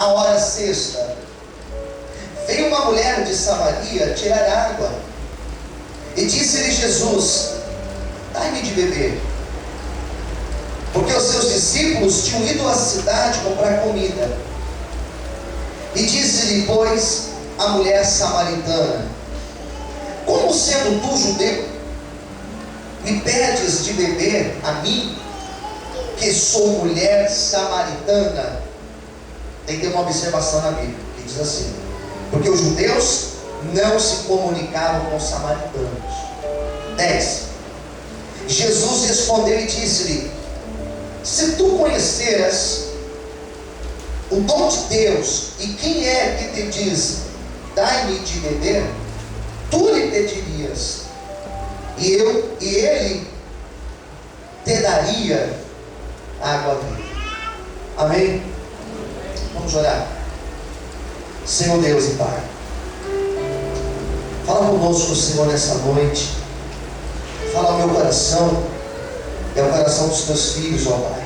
A hora sexta, veio uma mulher de Samaria tirar água. E disse-lhe Jesus: dai-me de beber. Porque os seus discípulos tinham ido à cidade comprar comida. E disse-lhe, pois, a mulher samaritana: como sendo tu judeu, me pedes de beber a mim, que sou mulher samaritana? Tem que ter uma observação na Bíblia, que diz assim: porque os judeus não se comunicavam com os samaritanos. 10. Jesus respondeu e disse-lhe: se tu conheceras o dom de Deus, e quem é que te diz, dai-me de beber, tu lhe pedirias, e ele te daria água viva. Amém? Vamos orar. Senhor Deus e Pai, fala conosco, Senhor, nessa noite. Fala ao meu coração e ao coração dos teus filhos, ó Pai.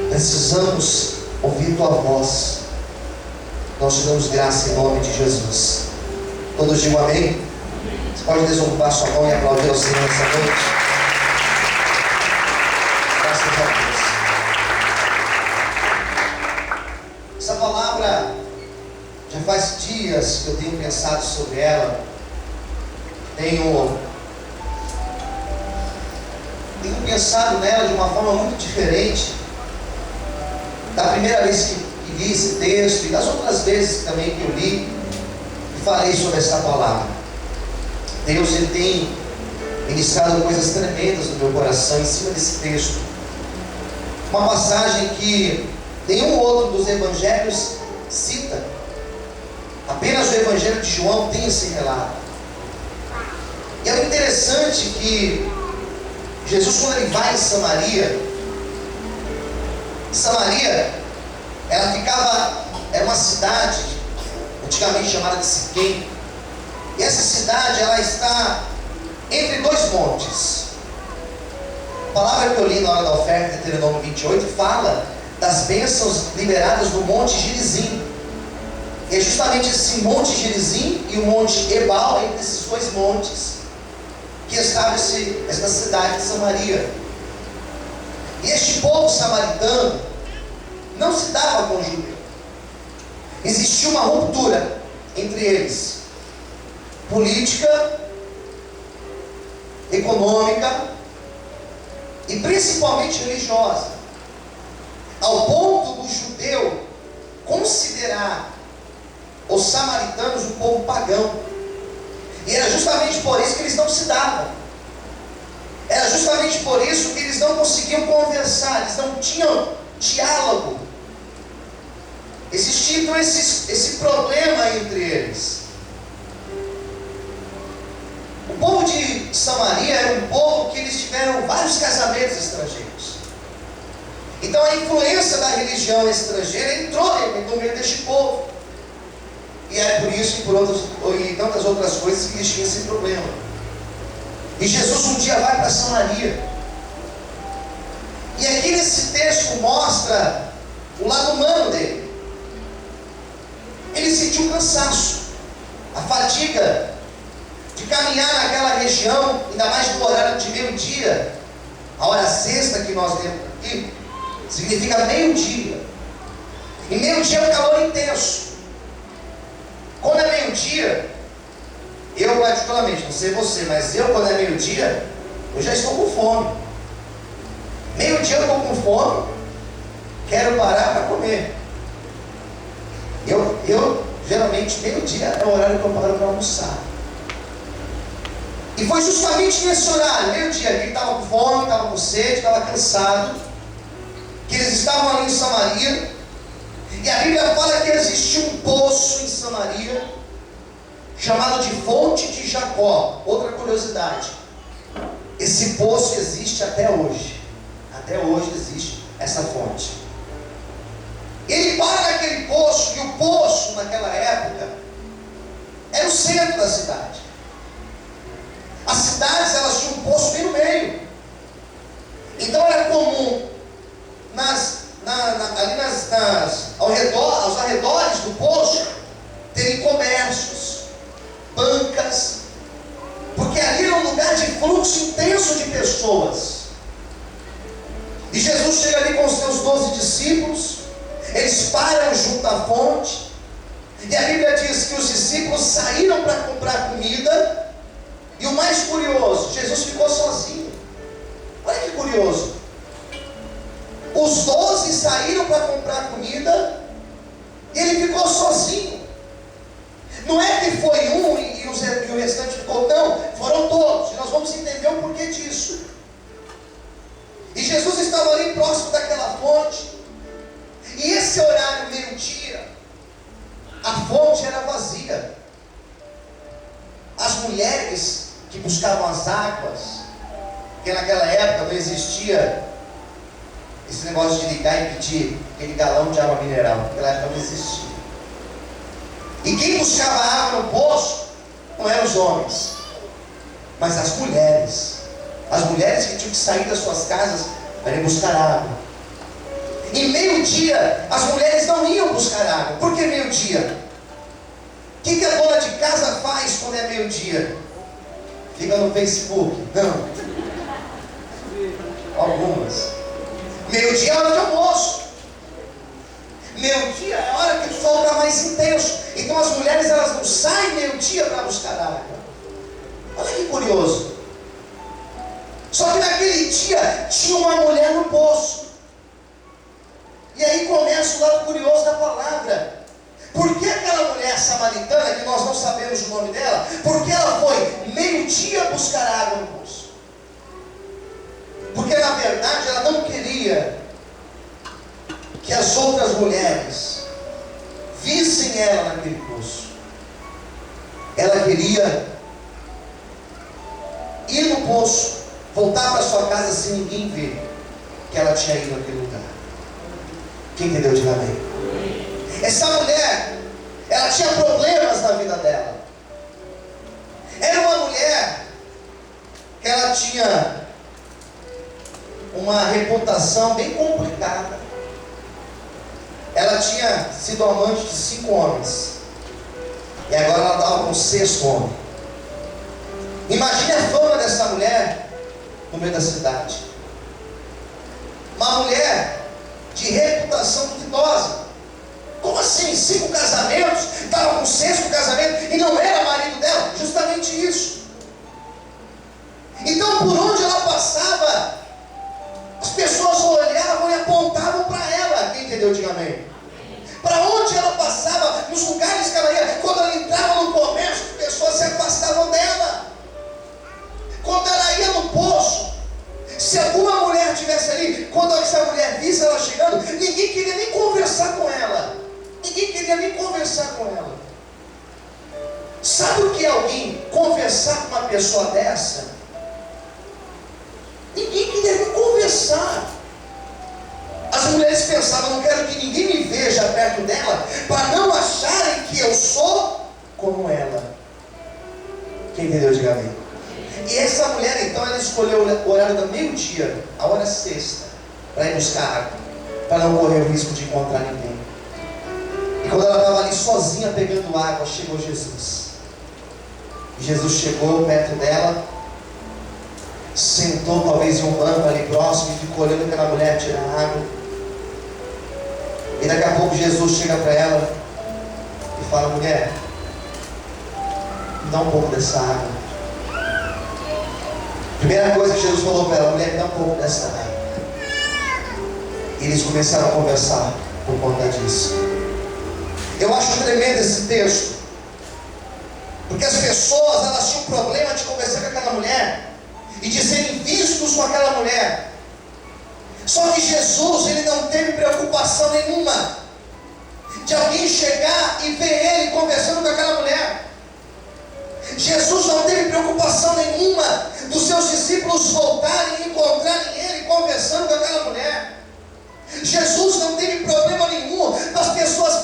Precisamos ouvir tua voz. Nós te damos graça em nome de Jesus. Todos digam amém? Você pode desocupar sua mão e aplaudir ao Senhor nessa noite? Graças a Deus. Essa palavra, já faz dias que eu tenho pensado sobre ela. Tenho pensado nela de uma forma muito diferente da primeira vez que li esse texto e das outras vezes também que eu li e falei sobre essa palavra. Deus, Ele tem ministrado coisas tremendas no meu coração em cima desse texto. Uma passagem que nenhum outro dos evangelhos cita. Apenas o evangelho de João tem esse relato. E é interessante que Jesus, quando Ele vai em Samaria, era uma cidade antigamente chamada de Siquém. E essa cidade, ela está entre dois montes. A palavra que eu li na hora da oferta, Deuteronômio 28, fala das bênçãos liberadas no monte Gerizim. E é justamente esse monte Gerizim e o monte Ebal, entre esses dois montes, que estava essa cidade de Samaria. E este povo samaritano não se dava com o judeu. Existia uma ruptura entre eles, política, econômica e principalmente religiosa, ao ponto do judeu considerar os samaritanos um povo pagão. E era justamente por isso que eles não se davam. Era justamente por isso que eles não conseguiam conversar, eles não tinham diálogo. Existia então esse problema entre eles. O povo de Samaria era um povo que eles tiveram vários casamentos estrangeiros. Então a influência da religião estrangeira entrou no meio deste povo. E é por isso e tantas outras coisas que eles tinham esse problema. E Jesus um dia vai para Samaria. E aqui nesse texto mostra o lado humano dele. Ele sentiu cansaço, a fadiga de caminhar naquela região, ainda mais no horário de meio-dia. A hora sexta que nós temos aqui significa meio-dia. E meio-dia é um calor intenso. Quando é meio-dia, eu particularmente, não sei você, mas eu quando é meio-dia, eu já estou com fome. Meio-dia eu estou com fome, quero parar para comer. Eu geralmente, meio-dia é o horário que eu paro para almoçar. E foi justamente nesse horário, meio-dia, que ele estava com fome, estava com sede, estava cansado, que eles estavam ali em Samaria. E a Bíblia fala que existia um poço em Samaria, chamado de Fonte de Jacó. Outra curiosidade, esse poço existe até hoje. Até hoje existe essa fonte. Ele para naquele poço, e o poço naquela época era o centro da cidade. As cidades, elas tinham um poço bem no meio. Então era comum ali ao redor, comércios, bancas, porque ali era um lugar de fluxo intenso de pessoas. E Jesus chega ali com os seus 12 discípulos, eles param junto à fonte, e a Bíblia diz que os discípulos saíram para comprar comida, e o mais curioso, Jesus ficou sozinho. Olha que curioso. Os 12 saíram para comprar comida, e ele ficou sozinho. Não é que foi um e o restante ficou, não, foram todos. E nós vamos entender o porquê disso. E Jesus estava ali próximo daquela fonte, e esse horário, meio-dia, a fonte era vazia. As mulheres que buscavam as águas, porque naquela época não existia esse negócio de ligar e pedir aquele galão de água mineral, naquela época não existia. E quem buscava água no poço não eram os homens, mas as mulheres. As mulheres que tinham que sair das suas casas para ir buscar água. E meio-dia, as mulheres não iam buscar água. Por que meio-dia? O que a dona de casa faz quando é meio-dia? Fica no Facebook? Não. Algumas. Meio-dia é hora de almoço. Meio-dia é a hora que o sol está mais intenso. Então as mulheres, elas não saem meio-dia para buscar água. Olha que curioso. Só que naquele dia tinha uma mulher no poço. E aí começa o lado curioso da palavra. Por que aquela mulher samaritana, que nós não sabemos o nome dela, porque ela foi meio-dia buscar água no poço? Porque na verdade ela não queria que as outras mulheres vissem ela naquele poço. Ela queria ir no poço, voltar para sua casa sem ninguém ver que ela tinha ido naquele lugar. Quem entendeu, diga amém. Essa mulher, ela tinha problemas na vida dela. Era uma mulher que ela tinha uma reputação bem complicada. Ela tinha sido amante de 5 homens, e agora ela estava com o 6º homem. Imagine a fama dessa mulher no meio da cidade. Uma mulher de reputação duvidosa. Como assim? 5 casamentos? Estava com o 6º casamento e não era marido dela? Justamente isso. Então, por onde ela passava, as pessoas olhavam e apontavam para ela. Quem entendeu? Diga amém. Para onde ela passava, nos lugares que ela ia, quando ela entrava no comércio, as pessoas se afastavam dela. Quando ela ia no poço, se alguma mulher estivesse ali, quando essa mulher visse ela chegando, ninguém queria nem conversar com ela. Ninguém queria nem conversar com ela. Sabe o que é alguém conversar com uma pessoa dessa? Ninguém queria nem conversar. As mulheres pensavam, não quero que ninguém me veja perto dela, para não acharem que eu sou como ela. Quem entendeu, diga amém. E essa mulher, então, ela escolheu o horário do meio-dia, a hora sexta, para ir buscar água, para não correr o risco de encontrar ninguém. E quando ela estava ali sozinha pegando água, chegou Jesus. E Jesus chegou perto dela, sentou talvez em um banco ali próximo e ficou olhando aquela mulher tirar água. E daqui a pouco Jesus chega para ela e fala: mulher, me dá um pouco dessa água. Primeira coisa que Jesus falou para ela: mulher, me dá um pouco dessa água. E eles começaram a conversar por conta disso. Eu acho tremendo esse texto, porque as pessoas, elas tinham problema de conversar com aquela mulher e de serem vistos com aquela mulher. Só que Jesus, ele não teve preocupação nenhuma de alguém chegar e ver ele conversando com aquela mulher. Jesus não teve preocupação nenhuma dos seus discípulos voltarem e encontrarem ele conversando com aquela mulher. Jesus não teve problema nenhum das pessoas